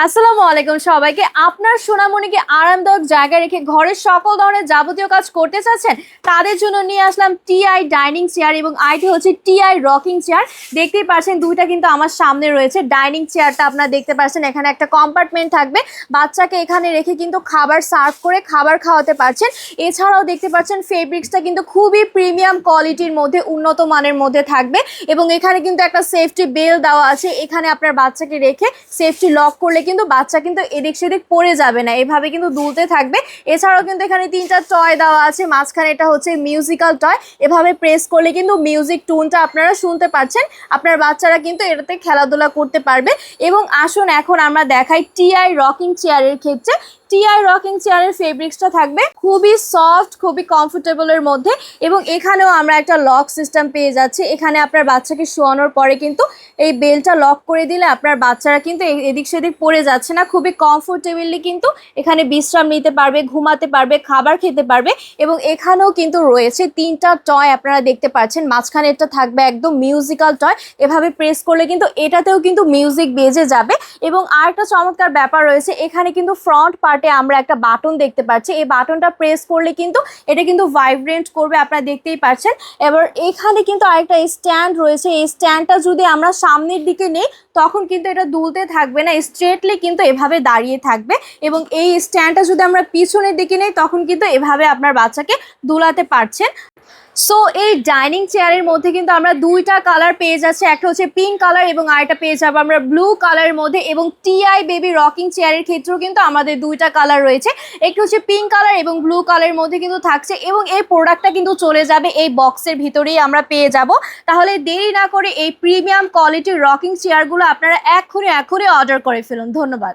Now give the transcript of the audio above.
আসসালামু আলাইকুম সবাইকে। আপনার সোনামণিকে আরামদায়ক জায়গায় রেখে ঘরের সকল ধরনের যাবতীয় কাজ করতে চাচ্ছেন, তাদের জন্য নিয়ে আসলাম টিআই ডাইনিং চেয়ার এবং আইটি হচ্ছে টিআই রকিং চেয়ার। দেখতেই পাচ্ছেন দুইটা কিন্তু আমার সামনে রয়েছে। ডাইনিং চেয়ারটা আপনারা দেখতে পাচ্ছেন, এখানে একটা কম্পার্টমেন্ট থাকবে, বাচ্চাকে এখানে রেখে কিন্তু খাবার সার্ভ করে খাবার খাওয়াতে পারছেন। এছাড়াও দেখতে পাচ্ছেন ফেব্রিক্সটা কিন্তু খুবই প্রিমিয়াম কোয়ালিটির মধ্যে, উন্নত মানের মধ্যে থাকবে এবং এখানে কিন্তু একটা সেফটি বেল দেওয়া আছে। এখানে আপনার বাচ্চাকে রেখে সেফটি লক করলে কিন্তু বাচ্চা কিন্তু এদিক সেদিক পড়ে যাবে না, এভাবে কিন্তু দুলতে থাকবে। এছাড়াও কিন্তু এখানে তিনটা টয় দেওয়া আছে, মাঝখানে এটা হচ্ছে মিউজিক্যাল টয়, এভাবে প্রেস করলে কিন্তু মিউজিক টুনটা আপনারা শুনতে পাচ্ছেন। আপনার বাচ্চারা কিন্তু এটাতে খেলাধুলা করতে পারবে। এবং আসুন এখন আমরা দেখাই টিআই রকিং চেয়ারের ক্ষেত্রে। টিআই রকিং চেয়ারের ফেব্রিক্সটা থাকবে খুবই সফট, খুবই কমফোর্টেবলের মধ্যে এবং এখানেও আমরা একটা লক সিস্টেম পেয়ে যাচ্ছি। এখানে আপনার বাচ্চাকে শোয়ানোর পরে কিন্তু এই বেলটা লক করে দিলে আপনার বাচ্চারা কিন্তু এদিক সেদিক পড়ে যাচ্ছে না, খুবই কমফোর্টেবলি কিন্তু এখানে বিশ্রাম নিতে পারবে, ঘুমাতে পারবে, খাবার খেতে পারবে। এবং এখানেও কিন্তু রয়েছে তিনটা টয়, আপনারা দেখতে পাচ্ছেন। মাঝখানে এটা থাকবে একদম মিউজিক্যাল টয়, এভাবে প্রেস করলে কিন্তু এটাতেও কিন্তু মিউজিক বেজে যাবে। এবং আরেকটা চমৎকার ব্যাপার রয়েছে, এখানে কিন্তু ফ্রন্ট পার্টে আমরা একটা বাটন দেখতে পাচ্ছি। এই বাটনটা প্রেস করলে কিন্তু এটা কিন্তু ভাইব্রেন্ট করবে, আপনারা দেখতেই পাচ্ছেন। এবার এখানে কিন্তু আরেকটা স্ট্যান্ড রয়েছে, এই স্ট্যান্ডটা যদি আমরা সামনের দিকে নেই তখন কিন্তু এটা দুলতে থাকবে না, স্ট্রেটলি কিন্তু এভাবে দাঁড়িয়ে থাকবে। এবং এই স্ট্যান্ডটা যদি আমরা পিছনের দিকে নেই তখন কিন্তু এভাবে আপনার বাচ্চাকে দুলাতে পারছেন। সো এই ডাইনিং চেয়ারের মধ্যে কিন্তু আমরা দুইটা কালার পেয়ে যাচ্ছি, একটা হচ্ছে পিঙ্ক কালার এবং আরেকটা পেয়ে যাবো আমরা ব্লু কালারের মধ্যে। এবং টিআই বেবি রকিং চেয়ারের ক্ষেত্রেও কিন্তু আমাদের দুইটা কালার রয়েছে, একটু হচ্ছে পিঙ্ক কালার এবং ব্লু কালারের মধ্যে কিন্তু থাকছে। এবং এই প্রোডাক্টটা কিন্তু চলে যাবে এই বক্সের ভিতরেই আমরা পেয়ে যাব। তাহলে দেরি না করে এই প্রিমিয়াম কোয়ালিটির রকিং চেয়ারগুলো আপনারা এখনই অর্ডার করে ফেলুন। ধন্যবাদ।